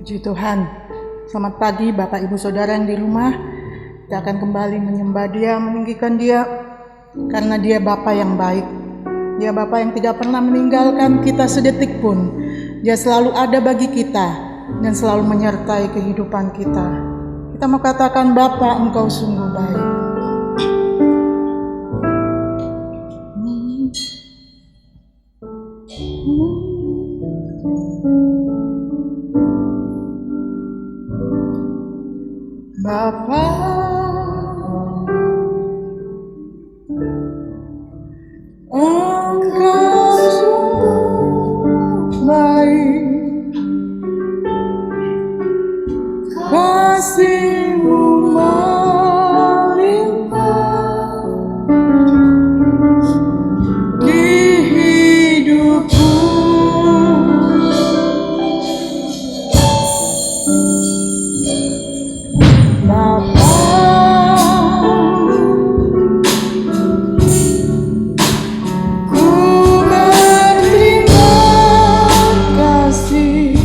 Puji Tuhan. Selamat pagi Bapak Ibu Saudara yang di rumah. Kita akan kembali menyembah Dia, meninggikan Dia, karena Dia Bapa yang baik. Dia Bapa yang tidak pernah meninggalkan kita sedetik pun. Dia selalu ada bagi kita dan selalu menyertai kehidupan kita. Kita mau katakan, Bapa, Engkau sungguh baik. Bapa, Engkau sungguh baik, kasih-Mu melimpah di hidupku. Bapa, ku berterima kasih,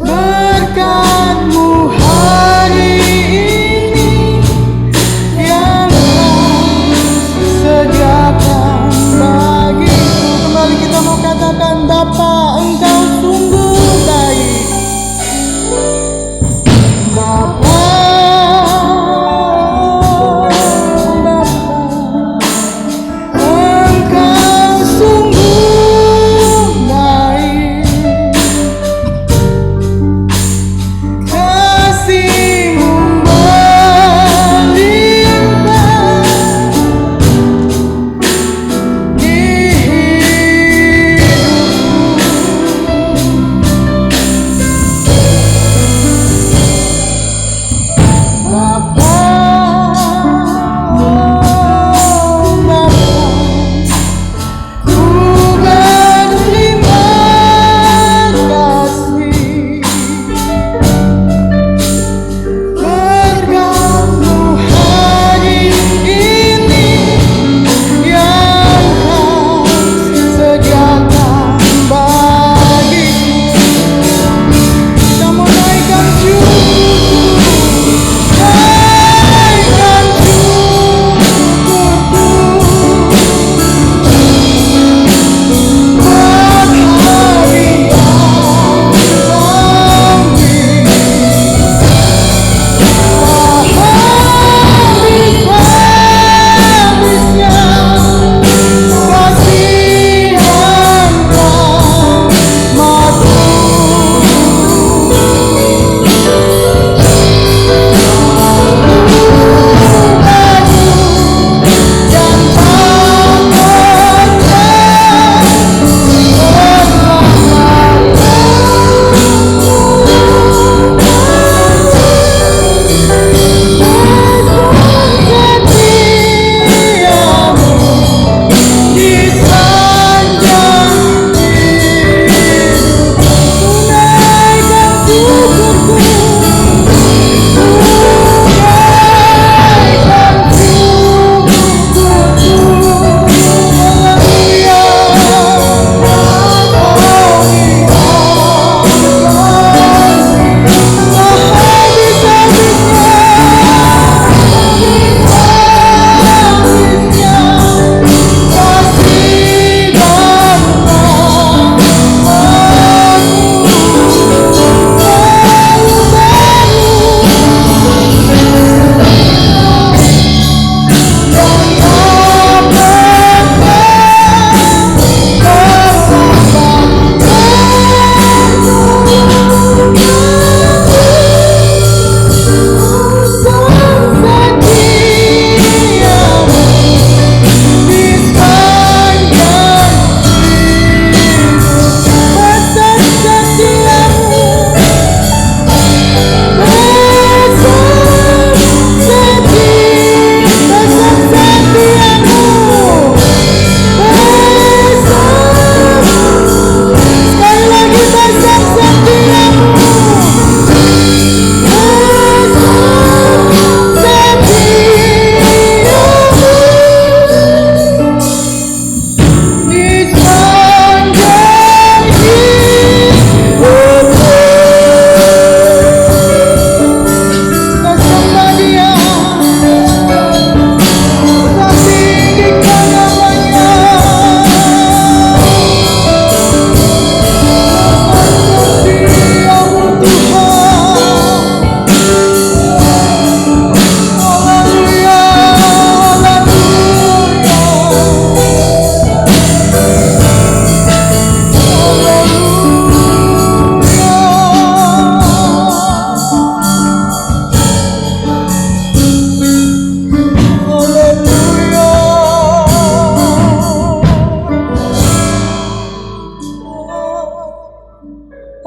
berkat-Mu hari ini yang Kau sediakan bagiku. Kembali kita mau katakan, Bapa, Engkau sungguh baik. Bapa, Engkau sungguh baik, kasih-Mu melimpah di hidupku.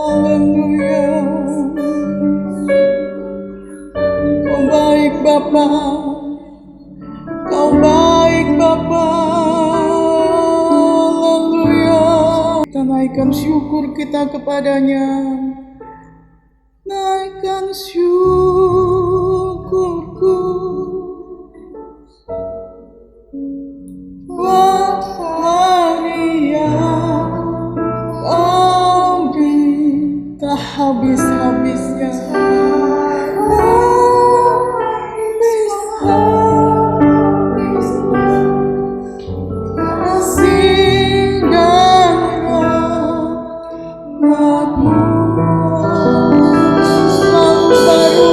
Haleluya. Kau baik Bapa, Kau baik Bapa. Haleluya. Kita naikkan syukur kita kepadanya. Naikkan syukurku buat hari yang Kau beri tak habis-habisnya. Kasih dan rahmat-Mu selalu baru.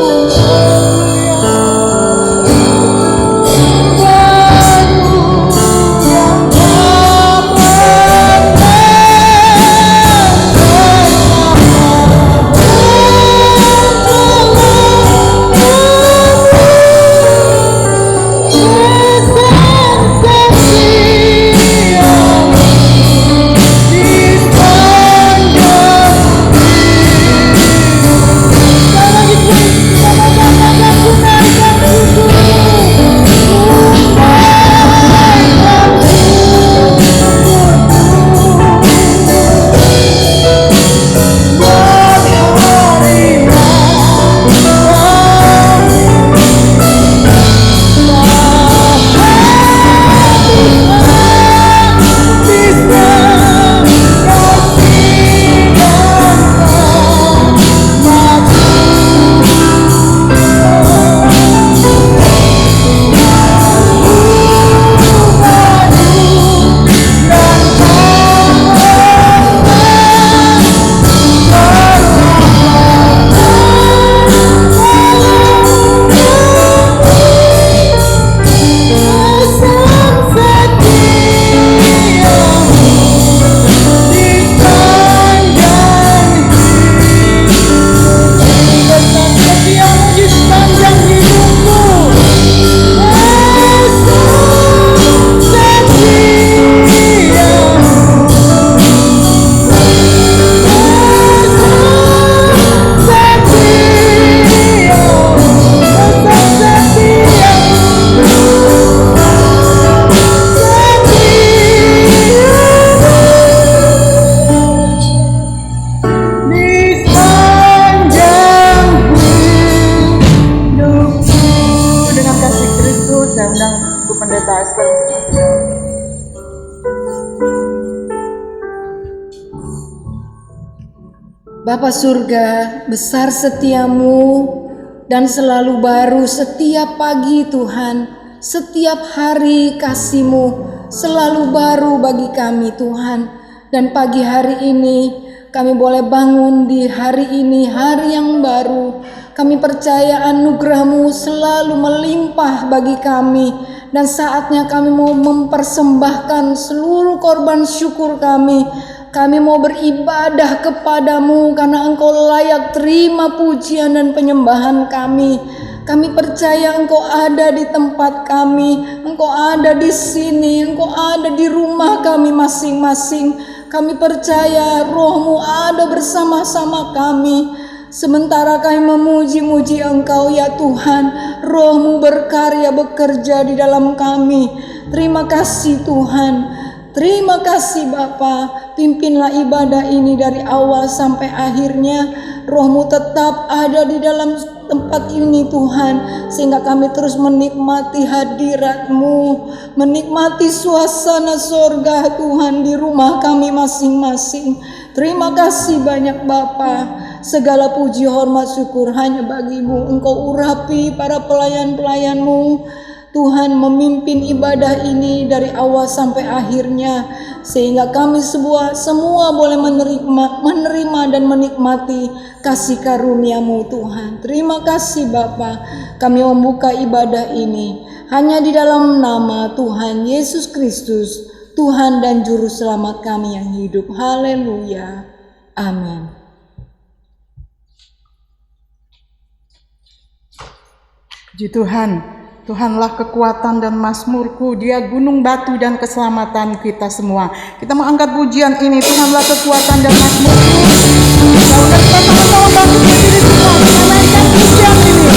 Bapa surga, besar setiamu dan selalu baru setiap pagi Tuhan. Setiap hari kasih-Mu selalu baru bagi kami Tuhan. Dan pagi hari ini kami boleh bangun di hari ini, hari yang baru. Kami percaya anugerah-Mu selalu melimpah bagi kami. Dan saatnya kami mau mempersembahkan seluruh korban syukur kami. Kami mau beribadah kepadamu karena Engkau layak terima pujian dan penyembahan kami. Kami percaya Engkau ada di tempat kami, Engkau ada di sini, Engkau ada di rumah kami masing-masing. Kami percaya Roh-Mu ada bersama-sama kami. Sementara kami memuji-muji Engkau ya Tuhan, Roh-Mu berkarya bekerja di dalam kami. Terima kasih Tuhan. Terima kasih Bapa, pimpinlah ibadah ini dari awal sampai akhirnya. Roh-Mu tetap ada di dalam tempat ini Tuhan, sehingga kami terus menikmati hadirat-Mu, menikmati suasana sorga Tuhan di rumah kami masing-masing. Terima kasih banyak Bapa. Segala puji hormat syukur hanya bagi-Mu. Engkau urapi para pelayan-pelayan-Mu Tuhan, memimpin ibadah ini dari awal sampai akhirnya, sehingga kami semua boleh menerima dan menikmati kasih karunia-Mu Tuhan. Terima kasih Bapa. Kami membuka ibadah ini hanya di dalam nama Tuhan Yesus Kristus, Tuhan dan Juru Selamat kami yang hidup. Haleluya. Amin. Puji Tuhan. Tuhanlah kekuatan dan mazmurku, Dia gunung batu dan keselamatan kita semua. Kita mau angkat pujian ini, Tuhanlah kekuatan dan mazmurku. Kalau kita sama-sama bangkit berdiri semua, kita naikkan pujian ini.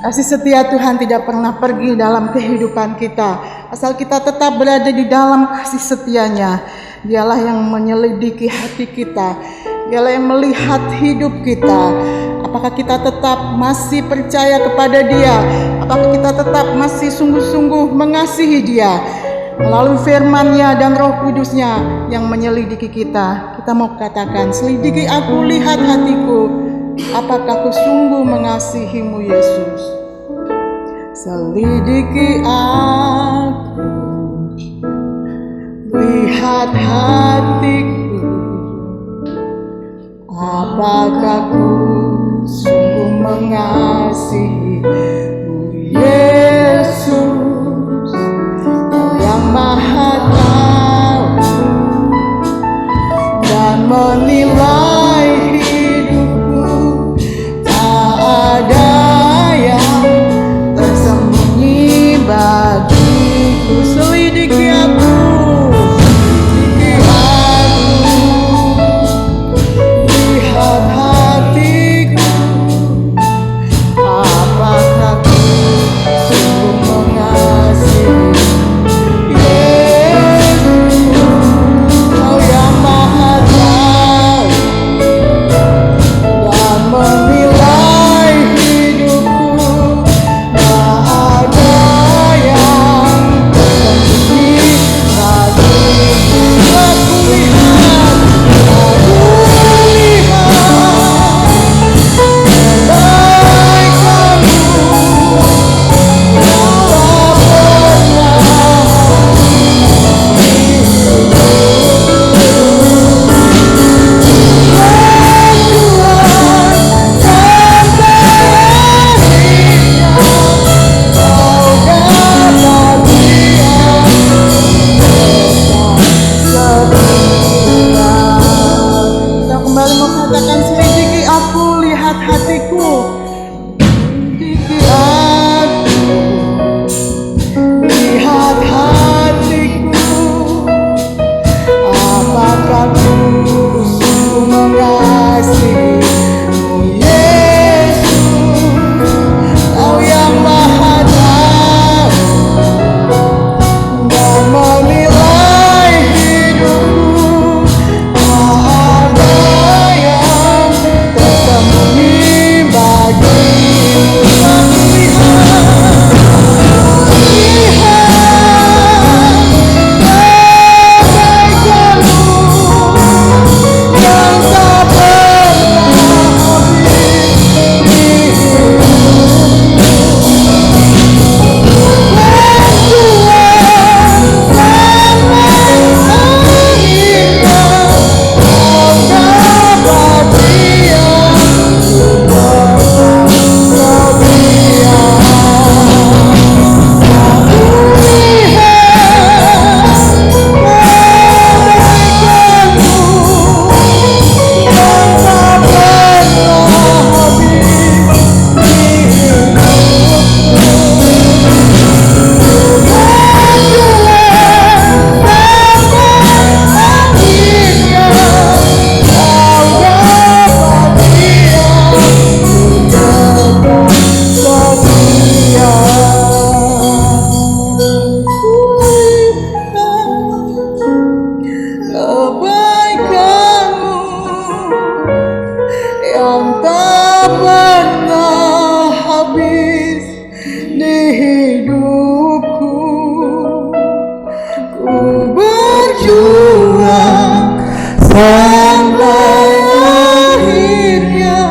Kasih setia Tuhan tidak pernah pergi dalam kehidupan kita. Asal kita tetap berada di dalam kasih setianya. Dialah yang menyelidiki hati kita. Dialah yang melihat hidup kita. Apakah kita tetap masih percaya kepada Dia? Apakah kita tetap masih sungguh-sungguh mengasihi Dia? Melalui firman-Nya dan Roh Kudus-Nya yang menyelidiki kita. Kita mau katakan, selidiki aku, lihat hatiku. Apakah ku sungguh mengasihi-Mu Yesus? Selidiki aku, lihat hatiku. Apakah ku sungguh mengasihi-Mu Yesus? Kau yang Maha tahu dan menilai hidupku. Tak ada yang tersembunyi bagiku. Selidiki aku, selidiki aku, lihat hatiku. Apakah tak pernah habis di hidupku. Ku berjuang sampai akhirnya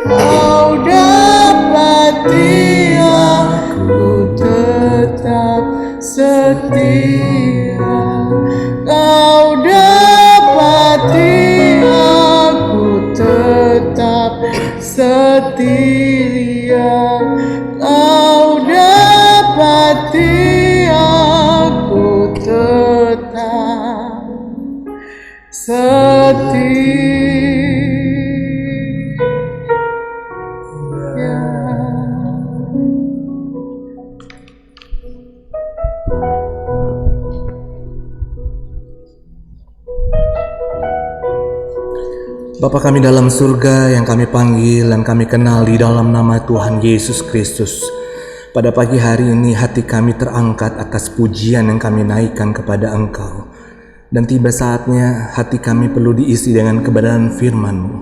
kau dapati aku tetap setia. Kau dapati aku tetap setia. Kau dapati aku tetap setia. Bapa kami dalam surga yang kami panggil dan kami kenal di dalam nama Tuhan Yesus Kristus. Pada pagi hari ini hati kami terangkat atas pujian yang kami naikkan kepada Engkau. Dan tiba saatnya hati kami perlu diisi dengan kebenaran firman-Mu.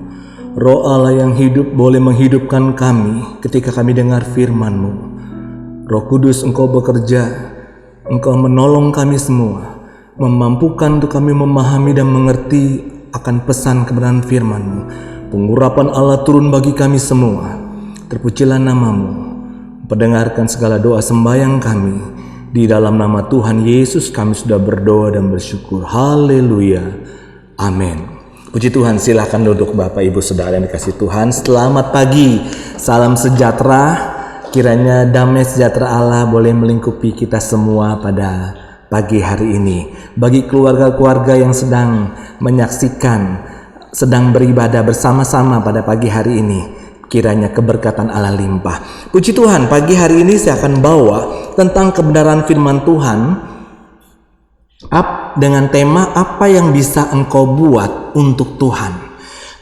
Roh Allah yang hidup boleh menghidupkan kami ketika kami dengar firman-Mu. Roh Kudus, Engkau bekerja, Engkau menolong kami semua, memampukan untuk kami memahami dan mengerti akan pesan kebenaran firman-Mu. Pengurapan Allah turun bagi kami semua. Terpujilah nama-Mu. Pendengarkan segala doa sembahyang kami. Di dalam nama Tuhan Yesus kami sudah berdoa dan bersyukur. Haleluya. Amin. Puji Tuhan, silakan duduk Bapak Ibu Saudara yang dikasihi Tuhan. Selamat pagi. Salam sejahtera. Kiranya damai sejahtera Allah boleh melingkupi kita semua pada pagi hari ini. Bagi keluarga-keluarga yang sedang menyaksikan, sedang beribadah bersama-sama pada pagi hari ini, kiranya keberkatan Allah limpah. Puji Tuhan, pagi hari ini saya akan bawa tentang kebenaran firman Tuhan dengan tema apa yang bisa engkau buat untuk Tuhan.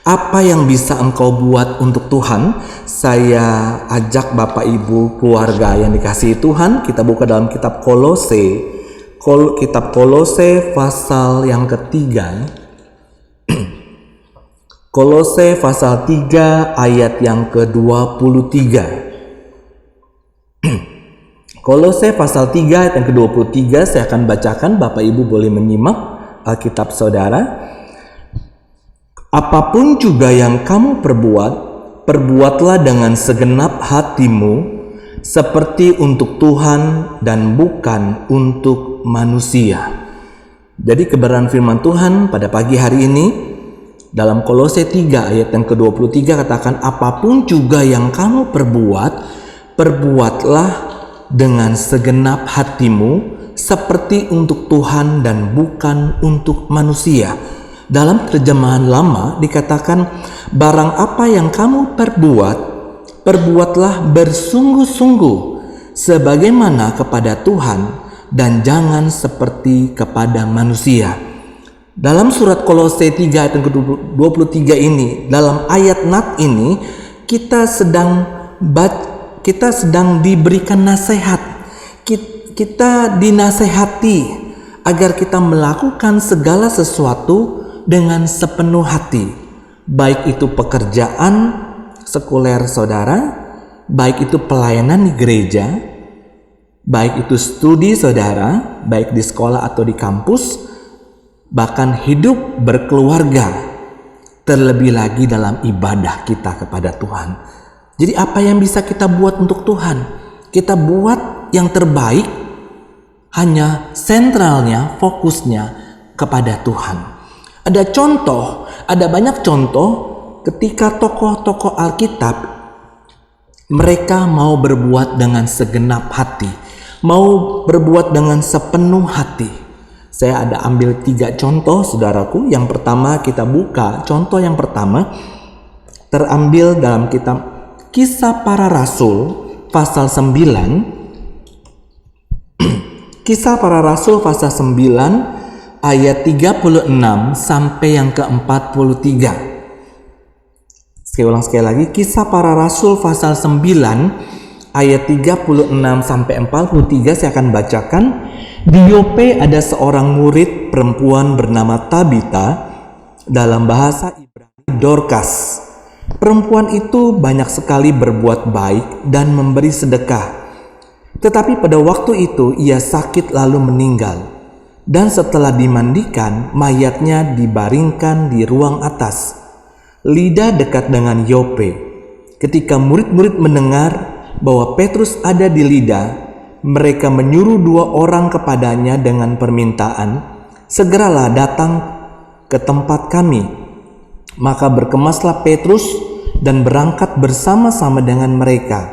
Apa yang bisa engkau buat untuk Tuhan? Saya ajak Bapak Ibu keluarga yang dikasihi Tuhan, kita buka dalam kitab Kolose. Kitab Kolose pasal yang ketiga. Kolose pasal 3 ayat yang ke-23. Kolose pasal 3 ayat yang ke-23 saya akan bacakan, Bapak Ibu boleh menyimak Alkitab Saudara. Apapun juga yang kamu perbuat, perbuatlah dengan segenap hatimu, seperti untuk Tuhan dan bukan untuk manusia. Jadi kebenaran firman Tuhan pada pagi hari ini dalam Kolose 3 ayat yang ke-23 katakan, apapun juga yang kamu perbuat, perbuatlah dengan segenap hatimu, seperti untuk Tuhan dan bukan untuk manusia. Dalam terjemahan lama dikatakan, barang apa yang kamu perbuat, perbuatlah bersungguh-sungguh sebagaimana kepada Tuhan dan jangan seperti kepada manusia. Dalam surat Kolose 3 ayat yang ke-23 ini, dalam ayat nat ini kita sedang diberikan nasihat. Kita dinasehati agar kita melakukan segala sesuatu dengan sepenuh hati, baik itu pekerjaan sekuler saudara, baik itu pelayanan di gereja, baik itu studi saudara, baik di sekolah atau di kampus, bahkan hidup berkeluarga, terlebih lagi dalam ibadah kita kepada Tuhan. Jadi apa yang bisa kita buat untuk Tuhan? Kita buat yang terbaik, hanya sentralnya, fokusnya kepada Tuhan. Ada banyak contoh ketika tokoh-tokoh Alkitab mereka mau berbuat dengan segenap hati, mau berbuat dengan sepenuh hati. Saya ada ambil 3 contoh saudaraku. Yang pertama kita buka, contoh yang pertama terambil dalam kitab Kisah Para Rasul pasal 9. Kisah Para Rasul pasal 9 ayat 36 sampai yang ke-43. Saya ulang sekali lagi, Kisah Para Rasul pasal 9 ayat 36 sampai 43 saya akan bacakan. Di Yope ada seorang murid perempuan bernama Tabita, dalam bahasa Ibrani Dorcas. Perempuan itu banyak sekali berbuat baik dan memberi sedekah. Tetapi pada waktu itu ia sakit lalu meninggal. Dan setelah dimandikan, mayatnya dibaringkan di ruang atas. Lida dekat dengan Yope. Ketika murid-murid mendengar bahwa Petrus ada di Lida, mereka menyuruh 2 orang kepadanya dengan permintaan, "Segeralah datang ke tempat kami." Maka berkemaslah Petrus dan berangkat bersama-sama dengan mereka.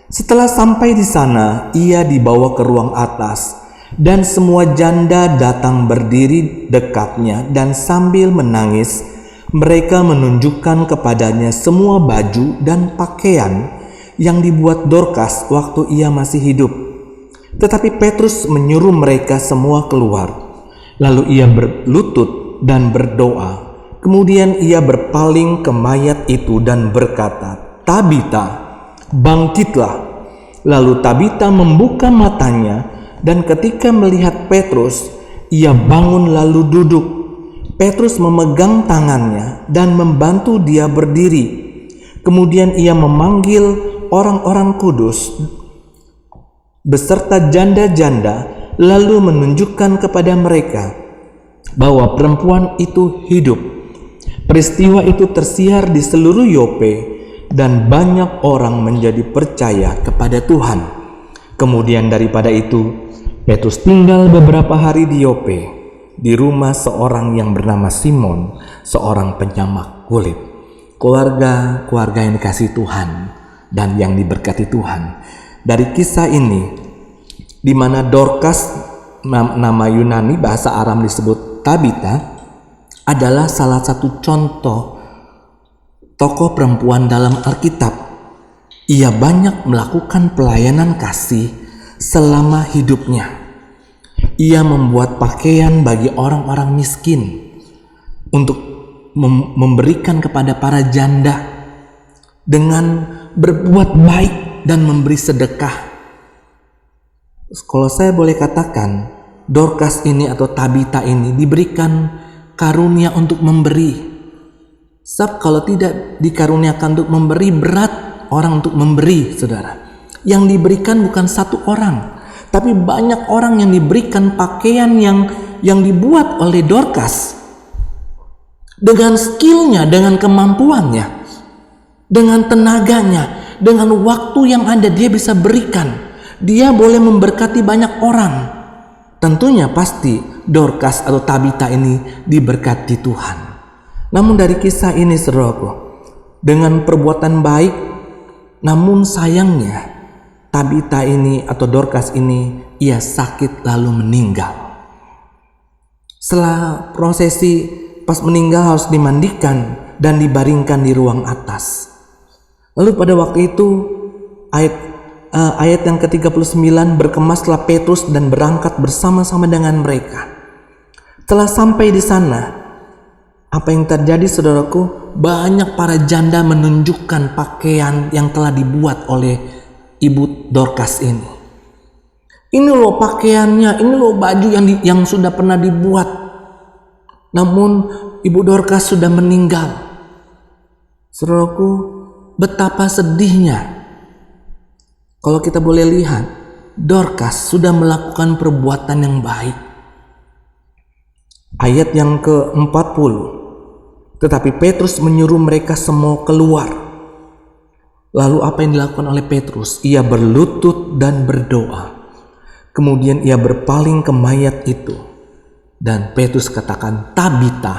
Setelah sampai di sana, ia dibawa ke ruang atas, dan semua janda datang berdiri dekatnya, dan sambil menangis, mereka menunjukkan kepadanya semua baju dan pakaian yang dibuat Dorkas waktu ia masih hidup. Tetapi Petrus menyuruh mereka semua keluar. Lalu ia berlutut dan berdoa. Kemudian ia berpaling ke mayat itu dan berkata, "Tabita, bangkitlah." Lalu Tabita membuka matanya, dan ketika melihat Petrus, ia bangun lalu duduk. Petrus memegang tangannya dan membantu dia berdiri. Kemudian ia memanggil orang-orang kudus beserta janda-janda, lalu menunjukkan kepada mereka bahwa perempuan itu hidup. Peristiwa itu tersiar di seluruh Yope, dan banyak orang menjadi percaya kepada Tuhan. Kemudian daripada itu, Petrus tinggal beberapa hari di Yope, di rumah seorang yang bernama Simon, seorang penyamak kulit. Keluarga yang dikasihi Tuhan dan yang diberkati Tuhan. Dari kisah ini, di mana Dorkas, nama Yunani, bahasa Aram disebut Tabita, adalah salah satu contoh tokoh perempuan dalam Alkitab. Ia banyak melakukan pelayanan kasih selama hidupnya. Ia membuat pakaian bagi orang-orang miskin untuk memberikan kepada para janda dengan berbuat baik dan memberi sedekah. Kalau saya boleh katakan, Dorkas ini atau Tabita ini diberikan karunia untuk memberi. Sebab kalau tidak dikaruniakan untuk memberi, berat orang untuk memberi, saudara. Yang diberikan bukan satu orang, tapi banyak orang yang diberikan pakaian yang dibuat oleh Dorkas. Dengan skillnya, dengan kemampuannya, dengan tenaganya, dengan waktu yang ada, dia bisa berikan. Dia boleh memberkati banyak orang. Tentunya pasti Dorkas atau Tabita ini diberkati Tuhan. Namun dari kisah ini, saudaraku, dengan perbuatan baik, namun sayangnya Tabita ini atau Dorkas ini, ia sakit lalu meninggal. Setelah prosesi, pas meninggal harus dimandikan dan dibaringkan di ruang atas. Lalu pada waktu itu ayat yang ke-39, berkemaslah Petrus dan berangkat bersama-sama dengan mereka. Setelah sampai di sana, apa yang terjadi, saudaraku? Banyak para janda menunjukkan pakaian yang telah dibuat oleh ibu Dorkas ini. Ini loh pakaiannya, ini loh baju yang sudah pernah dibuat. Namun ibu Dorkas sudah meninggal. Saudaraku, betapa sedihnya. Kalau kita boleh lihat, Dorkas sudah melakukan perbuatan yang baik. Ayat yang ke-40, tetapi Petrus menyuruh mereka semua keluar. Lalu apa yang dilakukan oleh Petrus? Ia berlutut dan berdoa. Kemudian ia berpaling ke mayat itu. Dan Petrus katakan, "Tabita,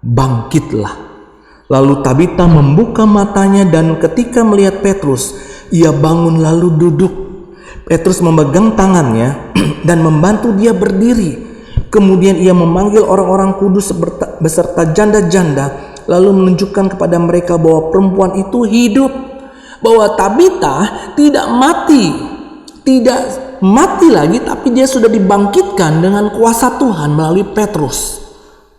bangkitlah." Lalu Tabita membuka matanya, dan ketika melihat Petrus, ia bangun lalu duduk. Petrus memegang tangannya dan membantu dia berdiri. Kemudian ia memanggil orang-orang kudus beserta janda-janda, lalu menunjukkan kepada mereka bahwa perempuan itu hidup, bahwa Tabita tidak mati lagi, tapi dia sudah dibangkitkan dengan kuasa Tuhan melalui Petrus.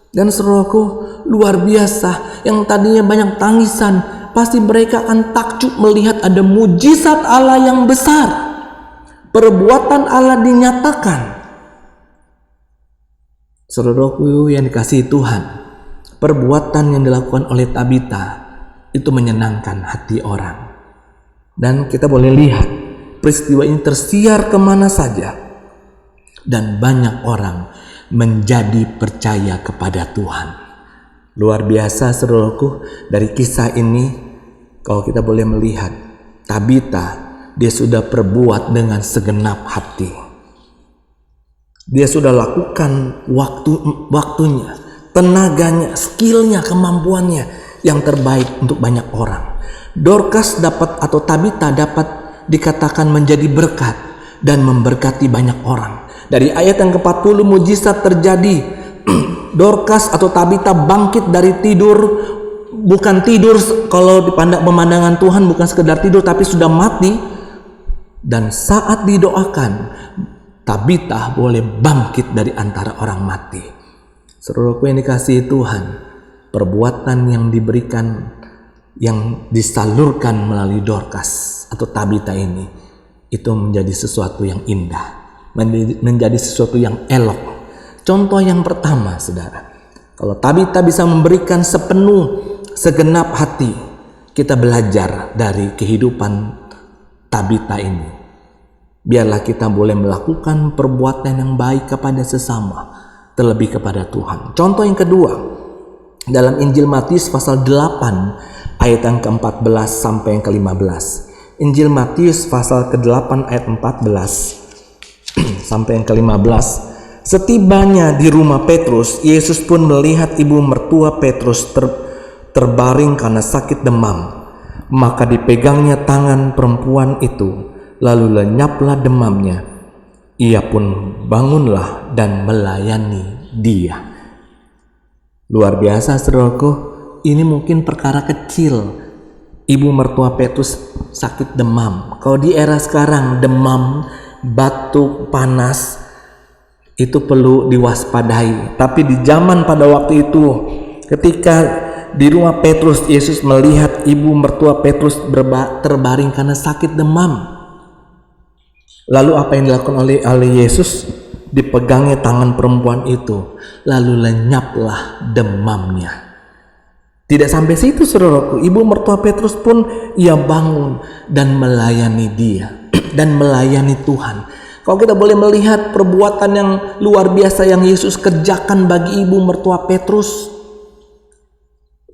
Dan saudaraku, luar biasa, yang tadinya banyak tangisan, pasti mereka akan takjub melihat ada mujizat Allah yang besar. Perbuatan Allah dinyatakan. Saudaraku yang dikasihi Tuhan, perbuatan yang dilakukan oleh Tabita itu menyenangkan hati orang. Dan kita boleh lihat peristiwa ini tersiar kemana saja, dan banyak orang menjadi percaya kepada Tuhan. Luar biasa saudaraku, dari kisah ini kalau kita boleh melihat Tabita, dia sudah perbuat dengan segenap hati. Dia sudah lakukan waktunya, tenaganya, skillnya, kemampuannya yang terbaik untuk banyak orang. Dorcas dapat, atau Tabita dapat dikatakan menjadi berkat dan memberkati banyak orang. Dari ayat yang ke-40 mujizat terjadi. Dorcas atau Tabita bangkit dari tidur, bukan tidur kalau dipandang pemandangan Tuhan, bukan sekedar tidur tapi sudah mati. Dan saat didoakan, Tabita boleh bangkit dari antara orang mati. Saudaraku yang dikasihi Tuhan, perbuatan yang diberikan, yang disalurkan melalui Dorcas atau Tabita ini, itu menjadi sesuatu yang indah, menjadi sesuatu yang elok. Contoh yang pertama, saudara, kalau Tabita bisa memberikan segenap hati, kita belajar dari kehidupan Tabita ini. Biarlah kita boleh melakukan perbuatan yang baik kepada sesama, terlebih kepada Tuhan. Contoh yang kedua, dalam Injil Matius pasal 8 ayat yang ke-14 sampai yang ke-15. Injil Matius pasal ke-8 ayat 14 sampai yang ke-15. Setibanya di rumah Petrus, Yesus pun melihat ibu mertua Petrus terbaring karena sakit demam. Maka dipegangnya tangan perempuan itu, lalu lenyaplah demamnya. Ia pun bangunlah dan melayani dia. Luar biasa saudaraku, ini mungkin perkara kecil. Ibu mertua Petrus sakit demam. Kalau di era sekarang demam, batuk, panas, itu perlu diwaspadai. Tapi di zaman pada waktu itu, ketika di rumah Petrus, Yesus melihat ibu mertua Petrus terbaring karena sakit demam. Lalu apa yang dilakukan oleh Yesus? Dipegangnya tangan perempuan itu, lalu lenyaplah demamnya. Tidak sampai situ saudaraku, ibu mertua Petrus pun ia bangun dan melayani dia dan melayani Tuhan. Kalau kita boleh melihat perbuatan yang luar biasa yang Yesus kerjakan bagi ibu mertua Petrus,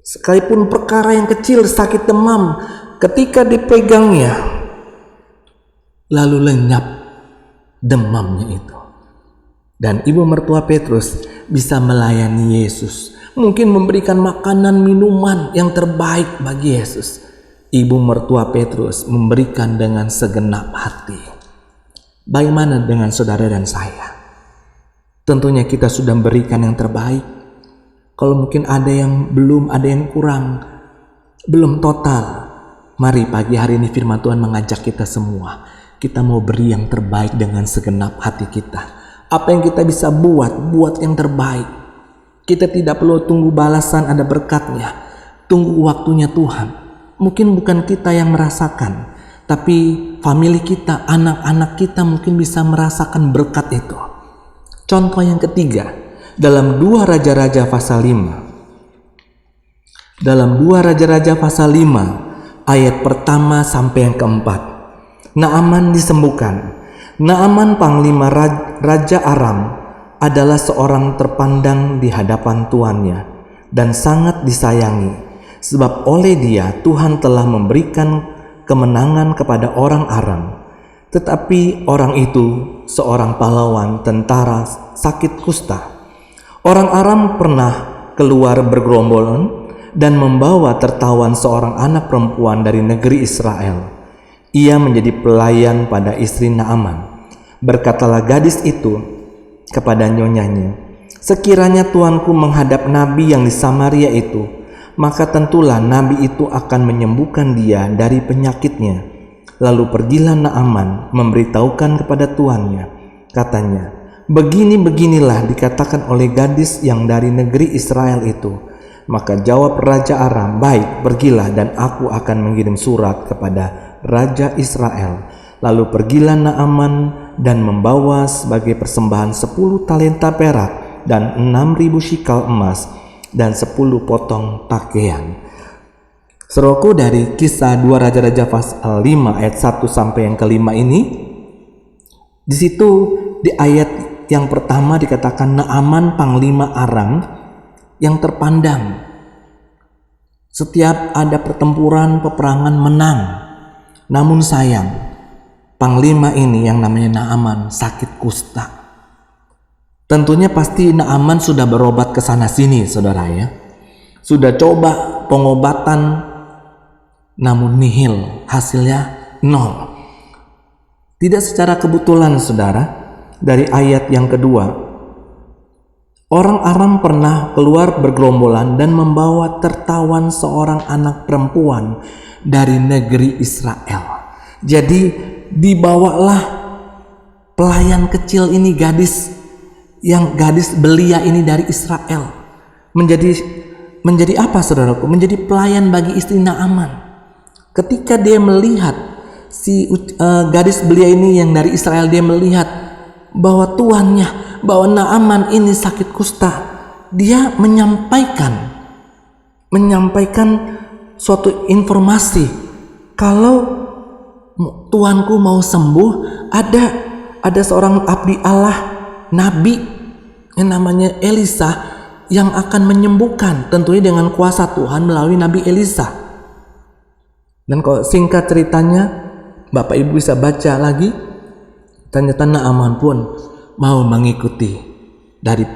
sekalipun perkara yang kecil, sakit demam, ketika dipegangnya, lalu lenyap demamnya itu. Dan ibu mertua Petrus bisa melayani Yesus, mungkin memberikan makanan, minuman yang terbaik bagi Yesus. Ibu mertua Petrus memberikan dengan segenap hati. Bagaimana dengan saudara dan saya? Tentunya kita sudah memberikan yang terbaik. Kalau mungkin ada yang belum, ada yang kurang, belum total, mari pagi hari ini firman Tuhan mengajak kita semua. Kita mau beri yang terbaik dengan segenap hati kita. Apa yang kita bisa buat yang terbaik. Kita tidak perlu tunggu balasan ada berkatnya. Tunggu waktunya Tuhan. Mungkin bukan kita yang merasakan, tapi famili kita, anak-anak kita mungkin bisa merasakan berkat itu. Contoh yang ketiga, dalam 2 Raja-Raja pasal 5. Dalam 2 Raja-Raja pasal 5, ayat pertama sampai yang keempat. Naaman disembuhkan. Naaman panglima Raja Aram adalah seorang terpandang di hadapan tuannya dan sangat disayangi. Sebab oleh dia Tuhan telah memberikan kemenangan kepada orang Aram. Tetapi orang itu seorang pahlawan tentara sakit kusta. Orang Aram pernah keluar bergerombolan dan membawa tertawan seorang anak perempuan dari negeri Israel. Ia menjadi pelayan pada istri Naaman. Berkatalah gadis itu kepada nyonyanya, sekiranya tuanku menghadap nabi yang di Samaria itu, maka tentulah nabi itu akan menyembuhkan dia dari penyakitnya. Lalu pergilah Naaman memberitahukan kepada tuannya. Katanya, begini-beginilah dikatakan oleh gadis yang dari negeri Israel itu. Maka jawab Raja Aram, baik, pergilah dan aku akan mengirim surat kepada Raja Israel. Lalu pergilah Naaman dan membawa sebagai persembahan 10 talenta perak dan 6.000 shikal emas dan 10 potong pakaian. Saudaraku, dari Kisah 2 Raja-Raja pasal 5 ayat 1 sampai yang kelima ini, di situ di ayat yang pertama dikatakan Naaman panglima Aram yang terpandang. Setiap ada pertempuran, peperangan menang. Namun sayang, panglima ini yang namanya Naaman sakit kusta. Tentunya pasti Naaman sudah berobat ke sana sini, saudara ya. Sudah coba pengobatan, namun nihil, hasilnya nol. Tidak secara kebetulan, saudara, dari ayat yang kedua, orang Aram pernah keluar bergerombolan dan membawa tertawan seorang anak perempuan dari negeri Israel. Jadi dibawalah pelayan kecil ini, gadis belia ini dari Israel, menjadi apa, saudaraku? Menjadi pelayan bagi istri Naaman. Ketika dia melihat si gadis belia ini yang dari Israel, dia melihat bahwa tuannya, bahwa Naaman ini sakit kusta, dia menyampaikan suatu informasi kalau tuanku mau sembuh, ada seorang abdi Allah, nabi yang namanya Elisa yang akan menyembuhkan, tentunya dengan kuasa Tuhan melalui Nabi Elisa. Dan kalau singkat ceritanya, Bapak Ibu bisa baca lagi, ternyata Naaman pun mau mengikuti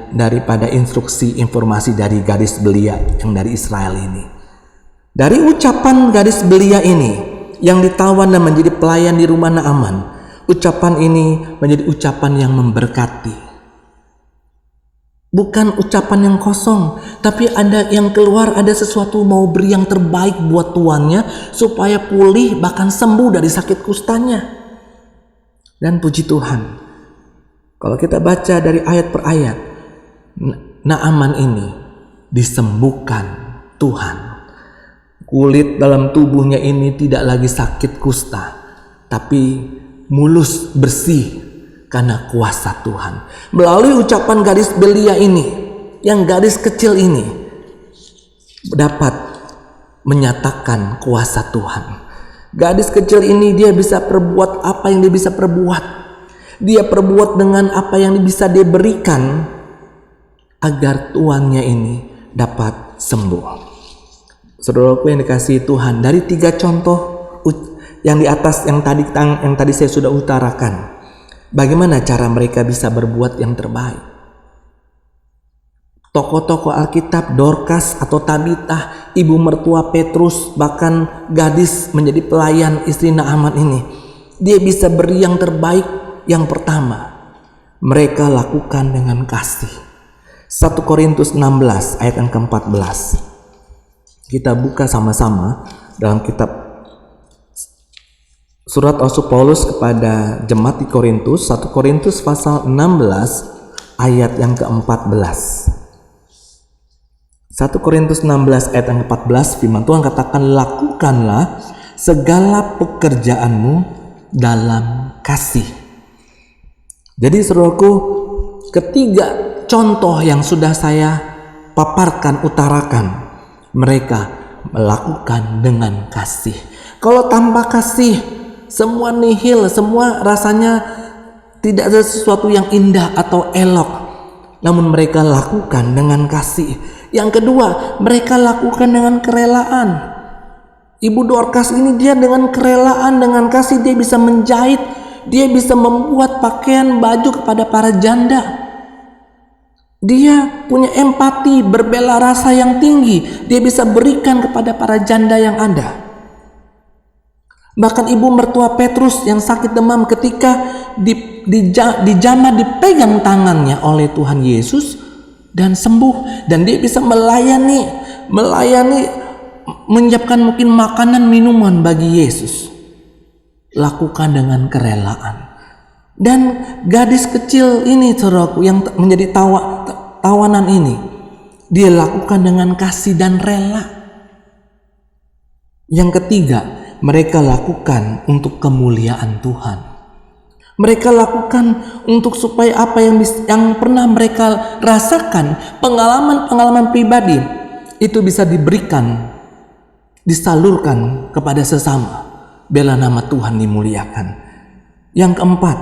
daripada instruksi informasi dari gadis belia yang dari Israel ini. Dari ucapan gadis belia ini yang ditawan dan menjadi pelayan di rumah Naaman, ucapan ini menjadi ucapan yang memberkati. Bukan ucapan yang kosong, tapi ada yang keluar, ada sesuatu mau beri yang terbaik buat tuannya supaya pulih bahkan sembuh dari sakit kustanya. Dan puji Tuhan, kalau kita baca dari ayat per ayat, Naaman ini disembuhkan Tuhan. Kulit dalam tubuhnya ini tidak lagi sakit kusta, tapi mulus, bersih karena kuasa Tuhan. Melalui ucapan gadis belia ini, yang gadis kecil ini dapat menyatakan kuasa Tuhan. Gadis kecil ini dia bisa perbuat apa yang dia bisa perbuat. Dia perbuat dengan apa yang bisa dia berikan agar tuannya ini dapat sembuh. Saudaraku yang dikasihi Tuhan, dari 3 contoh yang di atas yang tadi saya sudah utarakan, bagaimana cara mereka bisa berbuat yang terbaik? Tokoh-tokoh Alkitab, Dorcas atau Tabitha, ibu mertua Petrus, bahkan gadis menjadi pelayan istri Naaman ini, dia bisa beri yang terbaik. Yang pertama, mereka lakukan dengan kasih. 1 Korintus 16 ayat yang ke-14. Kita buka sama-sama dalam kitab Surat Rasul Paulus kepada jemaat di Korintus, 1 Korintus pasal 16 ayat yang ke-14. 1 Korintus 16 ayat yang ke-14, firman Tuhan katakan, lakukanlah segala pekerjaanmu dalam kasih. Jadi saudaraku, ketiga contoh yang sudah saya paparkan, utarakan, mereka melakukan dengan kasih. Kalau tanpa kasih, semua nihil, semua rasanya tidak ada sesuatu yang indah atau elok. Namun mereka lakukan dengan kasih. Yang kedua, mereka lakukan dengan kerelaan. Ibu Dorcas ini dia dengan kerelaan, dengan kasih dia bisa menjahit, dia bisa membuat pakaian baju kepada para janda. Dia punya empati, berbela rasa yang tinggi, dia bisa berikan kepada para janda yang ada. Bahkan ibu mertua Petrus yang sakit demam, ketika dijamah, dipegang tangannya oleh Tuhan Yesus dan sembuh, dan dia bisa melayani, menyiapkan mungkin makanan minuman bagi Yesus. Lakukan dengan kerelaan. Dan gadis kecil ini, saudaraku, yang menjadi tawanan ini, dia lakukan dengan kasih dan rela. Yang ketiga, mereka lakukan untuk kemuliaan Tuhan. Mereka lakukan untuk supaya apa yang pernah mereka rasakan, pengalaman-pengalaman pribadi, itu bisa diberikan disalurkan kepada sesama. Biarlah nama Tuhan dimuliakan. Yang keempat,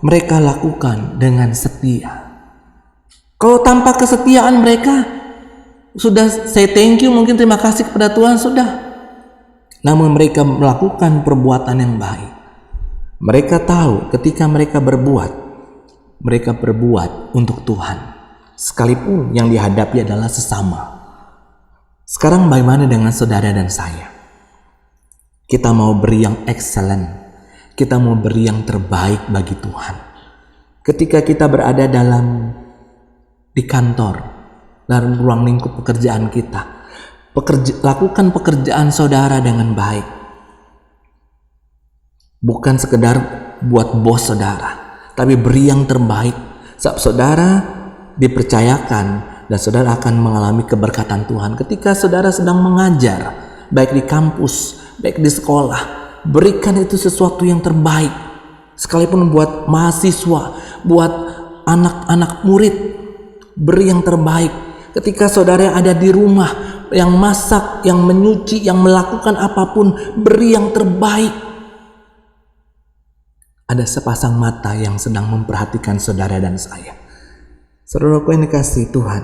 mereka lakukan dengan setia. Kalau tanpa kesetiaan mereka, sudah say thank you, mungkin terima kasih kepada Tuhan, sudah. Namun mereka melakukan perbuatan yang baik. Mereka tahu ketika mereka berbuat untuk Tuhan. Sekalipun yang dihadapi adalah sesama. Sekarang bagaimana dengan saudara dan saya? Kita mau beri yang excellent. Kita mau beri yang terbaik bagi Tuhan. Ketika kita berada di kantor, dalam ruang lingkup pekerjaan kita, lakukan pekerjaan saudara dengan baik. Bukan sekedar buat bos saudara, tapi beri yang terbaik. Sebab saudara dipercayakan dan saudara akan mengalami keberkatan Tuhan. Ketika saudara sedang mengajar, baik di kampus, baik di sekolah, berikan itu sesuatu yang terbaik. Sekalipun buat mahasiswa, buat anak-anak murid, beri yang terbaik. Ketika saudara ada di rumah, yang masak, yang menyuci, yang melakukan apapun, beri yang terbaik. Ada sepasang mata yang sedang memperhatikan saudara dan saya. Saudaraku yang dikasihi Tuhan,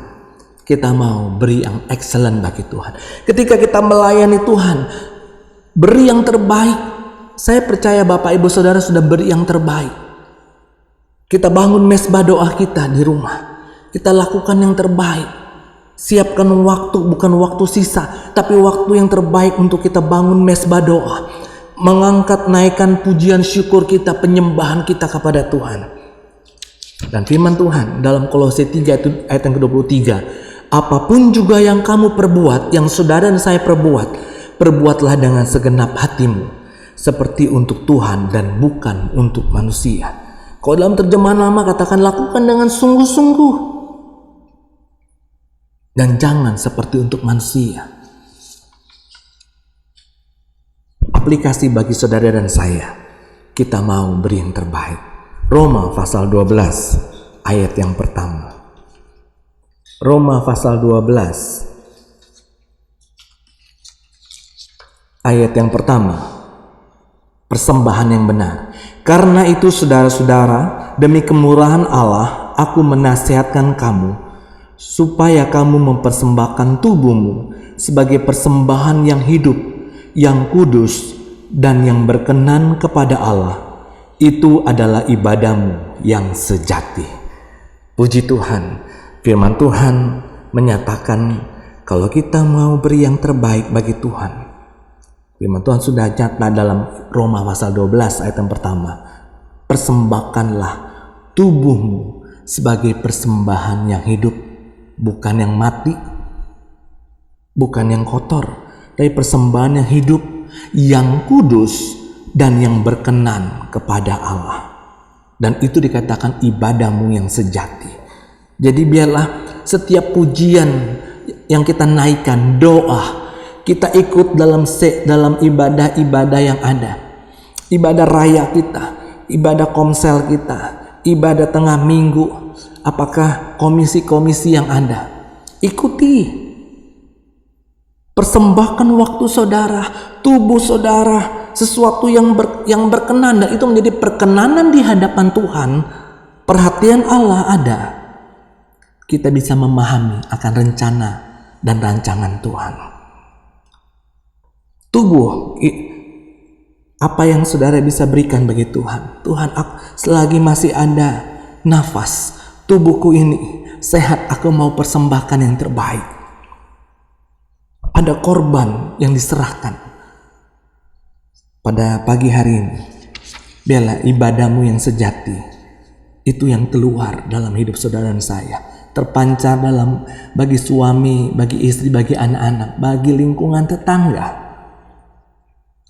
kita mau beri yang excellent bagi Tuhan. Ketika kita melayani Tuhan, beri yang terbaik. Saya percaya Bapak Ibu Saudara sudah beri yang terbaik. Kita bangun mesbah doa kita di rumah. Kita lakukan yang terbaik. Siapkan waktu, bukan waktu sisa, tapi waktu yang terbaik untuk kita bangun mesbah doa. Mengangkat, naikkan pujian syukur kita, penyembahan kita kepada Tuhan. Dan firman Tuhan dalam Kolose 3 ayat yang ke-23, apapun juga yang kamu perbuat, yang saudara dan saya perbuatlah dengan segenap hatimu, seperti untuk Tuhan dan bukan untuk manusia. Kalau dalam terjemahan lama katakan lakukan dengan sungguh-sungguh, dan jangan seperti untuk manusia. Aplikasi bagi saudara dan saya, kita mau beri yang terbaik. Roma pasal 12 ayat yang pertama. Roma pasal 12 ayat yang pertama. Persembahan yang benar. Karena itu saudara-saudara, demi kemurahan Allah, aku menasihatkan kamu supaya kamu mempersembahkan tubuhmu sebagai persembahan yang hidup, yang kudus, dan yang berkenan kepada Allah. Itu adalah ibadahmu yang sejati. Puji Tuhan, firman Tuhan menyatakan kalau kita mau beri yang terbaik bagi Tuhan. Firman Tuhan sudah nyata dalam Roma pasal 12 ayat yang pertama. Persembahkanlah tubuhmu sebagai persembahan yang hidup, bukan yang mati, bukan yang kotor, tapi persembahan yang hidup, yang kudus, dan yang berkenan kepada Allah. Dan itu dikatakan ibadahmu yang sejati. Jadi biarlah setiap pujian yang kita naikkan, doa, kita ikut dalam ibadah-ibadah yang ada. Ibadah raya kita, ibadah komsel kita, ibadah tengah minggu, apakah komisi-komisi yang ada. Ikuti. Persembahkan waktu saudara, tubuh saudara, sesuatu yang berkenan, dan itu menjadi perkenanan di hadapan Tuhan. Perhatian Allah ada. Kita bisa memahami akan rencana dan rancangan Tuhan. Tubuh, apa yang saudara bisa berikan bagi Tuhan? Tuhan, selagi masih ada nafas, tubuhku ini sehat, aku mau persembahkan yang terbaik. Ada korban yang diserahkan. Pada pagi hari ini, biarlah ibadahmu yang sejati itu yang keluar dalam hidup saudara dan saya, terpancar bagi suami, bagi istri, bagi anak-anak, bagi lingkungan tetangga,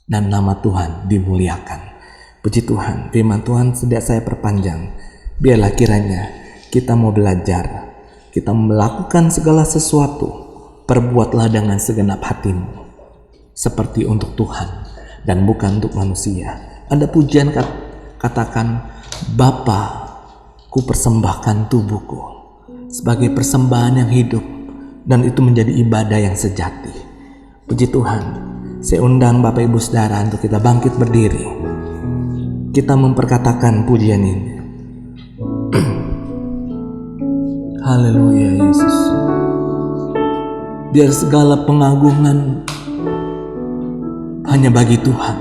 dan nama Tuhan dimuliakan. Puji Tuhan, firman Tuhan tidak saya perpanjang. Biarlah kiranya kita mau belajar, kita melakukan segala sesuatu, perbuatlah dengan segenap hatimu, seperti untuk Tuhan dan bukan untuk manusia. Ada pujian katakan, Bapa, ku persembahkan tubuhku sebagai persembahan yang hidup, dan itu menjadi ibadah yang sejati. Puji Tuhan, Saya undang Bapak Ibu Saudara untuk kita bangkit berdiri. Kita memperkatakan pujian ini. Haleluya Yesus. Biar segala pengagungan hanya bagi Tuhan.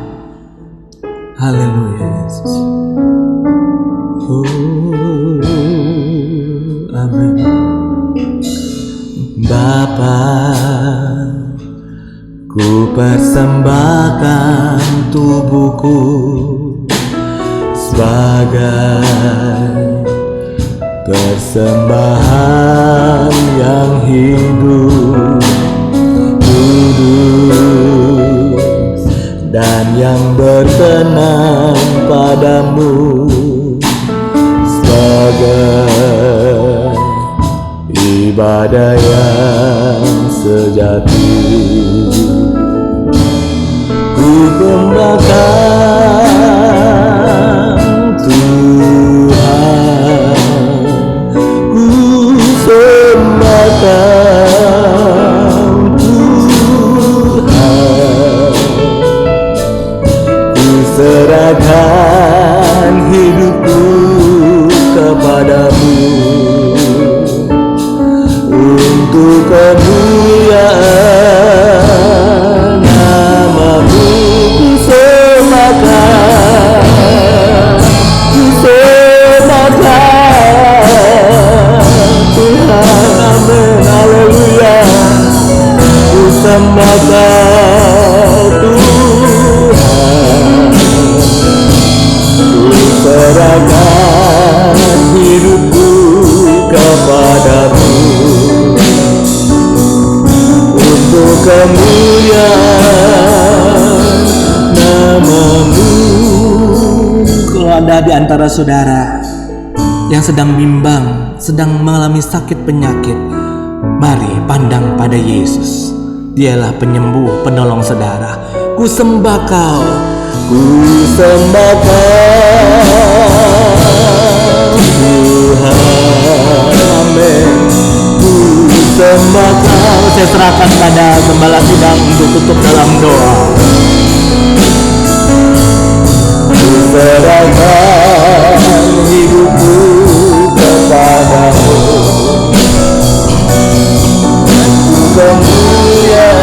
Haleluya Yesus. Oh, amin. Bapa, ku persembahkan tubuhku sebagai persembahan yang hidup, kudus, dan yang berkenan padamu, sebagai ibadah yang sejati. Ku sembahkan Tuhan, ku sembahkan Tuhan, ku serahkan hidupku kepadamu untuk kemuliaan nama-Mu. Ku sembahkan Tuhan, amin, haleluya. Ku sembahkan Tuhan, ku serahkan hidupku kepadamu untuk kemuliaan nama-Mu. Kalau ada di antara saudara yang sedang bimbang, sedang mengalami sakit penyakit, mari pandang pada Yesus. Dialah penyembuh, penolong saudara. Ku sembah Kau, ku sembah Kau Tuhan, amin. Ku sembah Kau. Saya serahkan pada gembala sidang untuk tutup dalam doa. Ku serahkan hidupku kepadamu, ku kemuliaan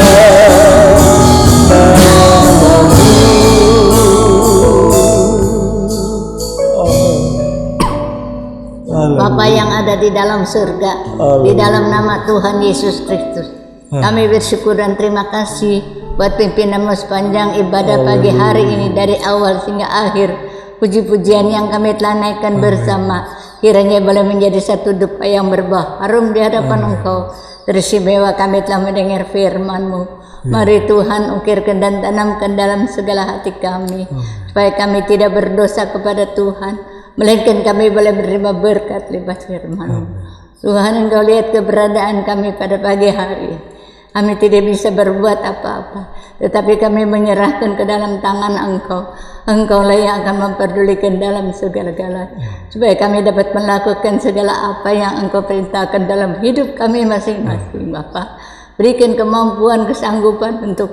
nama-Mu. Bapa yang ada di dalam surga, di dalam nama Tuhan Yesus Kristus, kami bersyukur dan terima kasih buat pimpinan-Mu sepanjang ibadah pagi hari ini, dari awal hingga akhir. Puji-pujian yang kami telah naikkan bersama, kiranya boleh menjadi satu dupa yang berbau harum di hadapan Engkau. Teristimewa kami telah mendengar firman-Mu. Mari Tuhan ukirkan dan tanamkan dalam segala hati kami, supaya kami tidak berdosa kepada Tuhan, melainkan kami boleh menerima berkat lipat firman-Mu. Tuhan, Engkau lihat keberadaan kami pada pagi hari. Kami tidak bisa berbuat apa-apa, tetapi kami menyerahkan ke dalam tangan Engkau. Engkaulah yang akan memperdulikan dalam segala-galanya, supaya kami dapat melakukan segala apa yang Engkau perintahkan dalam hidup kami masing-masing. Bapa, berikan kemampuan, kesanggupan untuk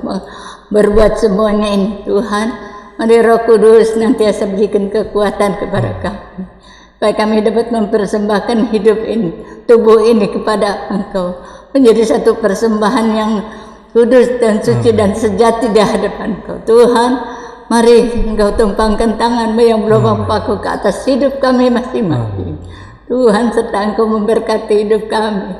berbuat semuanya ini Tuhan. Mari Roh Kudus nantiasa berikan kekuatan kepada kami, supaya kami dapat mempersembahkan hidup ini, tubuh ini kepada Engkau, menjadi satu persembahan yang kudus dan suci dan sejati di hadapan Engkau. Tuhan, mari Engkau tumpangkan tangan-Mu yang belum paku ke atas hidup kami masing-masing. Tuhan, serta Engkau memberkati hidup kami.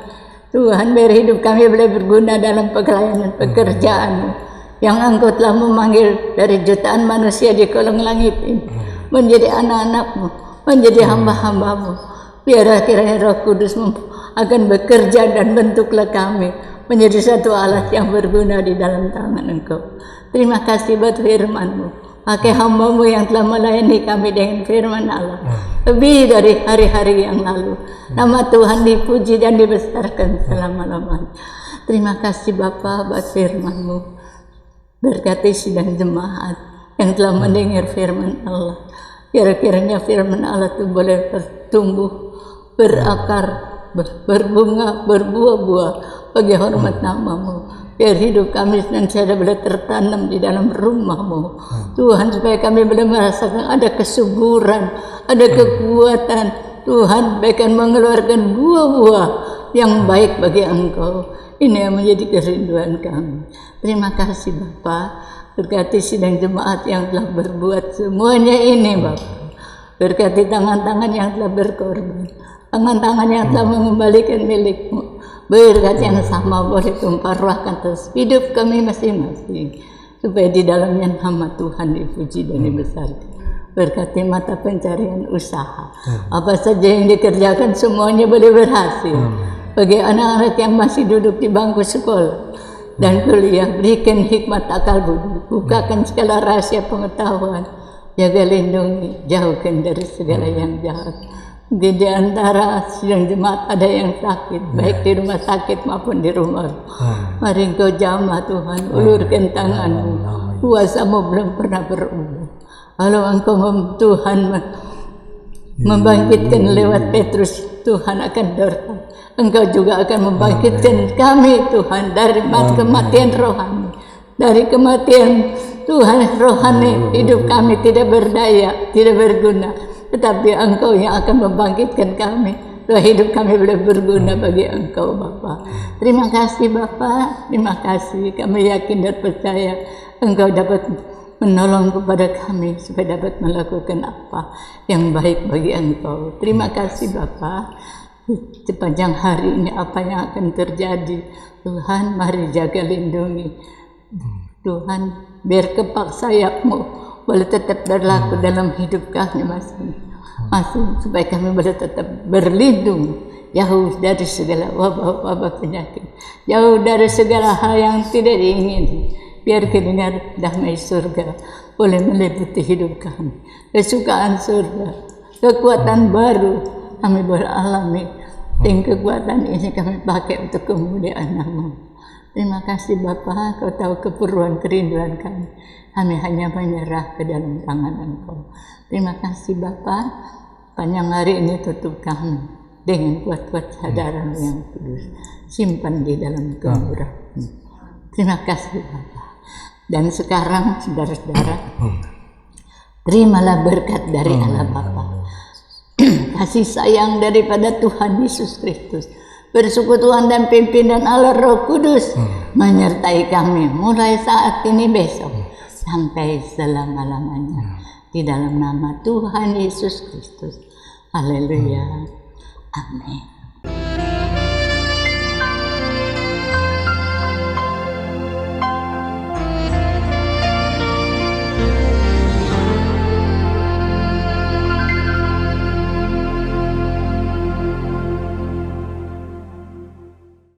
Tuhan, biar hidup kami boleh berguna dalam pelayanan pekerjaan-Mu yang Engkau telah memanggil dari jutaan manusia di kolong langit ini, menjadi anak-anak-Mu, menjadi hamba-hamba-Mu. Biar akhirnya Roh Kudus akan bekerja dan bentuklah kami menjadi satu alat yang berguna di dalam tangan Engkau. Terima kasih buat firman-Mu. Pakai hamba-Mu yang telah melayani kami dengan firman Allah lebih dari hari-hari yang lalu. Nama Tuhan dipuji dan dibesarkan selama-lamanya. Terima kasih Bapa buat firman-Mu. Berkati sidang jemaat yang telah mendengar firman Allah. Kira-kiranya firman Allah itu boleh bertumbuh, berakar, berbunga, berbuah-buah bagi hormat nama-Mu. Biar hidup kami senantiasa boleh tertanam di dalam rumah-Mu. Tuhan, supaya kami boleh merasakan ada kesuburan, ada kekuatan. Tuhan, bahkan mengeluarkan buah-buah yang baik bagi Engkau. Ini yang menjadi kerinduan kami. Terima kasih Bapa. Berkati sidang jemaat yang telah berbuat semuanya ini Bapa. Berkati tangan-tangan yang telah berkorban, tangan-tangan yang telah mengembalikan milik-Mu. Berkat yang sama boleh tumpahkan atas hidup kami masing-masing, supaya di dalamnya nama Tuhan dipuji dan dibesarkan. Berkati mata pencarian usaha, apa saja yang dikerjakan semuanya boleh berhasil. Bagi anak-anak yang masih duduk di bangku sekolah dan kuliah, berikan hikmat akal budi, bukakan segala rahasia pengetahuan, jaga lindungi, jauhkan dari segala yang jahat. Di antara sidang jemaat ada yang sakit, baik di rumah sakit maupun di rumah. Mari Engkau jamah Tuhan, ulurkan tangan-Mu. Kuasa-Mu belum pernah berubah. Kalau Engkau Tuhan membangkitkan lewat Petrus, Tuhan akan dorong. Engkau juga akan membangkitkan kami Tuhan dari kematian rohani. Dari kematian Tuhan rohani, hidup kami tidak berdaya, tidak berguna. Tetapi Engkau yang akan membangkitkan kami, supaya hidup kami boleh berguna bagi Engkau Bapa. Terima kasih Bapa, terima kasih. Kami yakin dan percaya Engkau dapat menolong kepada kami supaya dapat melakukan apa yang baik bagi Engkau. Terima kasih Bapa. Sepanjang hari ini apa yang akan terjadi, Tuhan mari jaga lindungi. Tuhan, biar kepak sayap-Mu boleh tetap berlaku dalam hidup kami masing-masing, supaya kami boleh tetap berlindung jauh dari segala wabah-wabah penyakit, jauh dari segala hal yang tidak diingini. Biar kedengar damai surga boleh meliputi hidup kami, kesukaan surga, kekuatan baru kami boleh alami, dan kekuatan ini kami pakai untuk kemuliaan Nama-Mu. Terima kasih Bapa, Kau tahu keperluan kerinduan kami. Kami hanya menyerah ke dalam tangan Engkau. Terima kasih Bapa, panjang hari ini tutup kami dengan kuat-kuat kesadaran yang kudus. Simpan di dalam kemurahan. Terima kasih Bapa. Dan sekarang saudara-saudara, terimalah berkat dari Allah Bapa. Kasih sayang daripada Tuhan Yesus Kristus, persekutuan dan pimpinan Allah Roh Kudus menyertai kami mulai saat ini besok sampai selama-lamanya, di dalam nama Tuhan Yesus Kristus. Haleluya. Amin.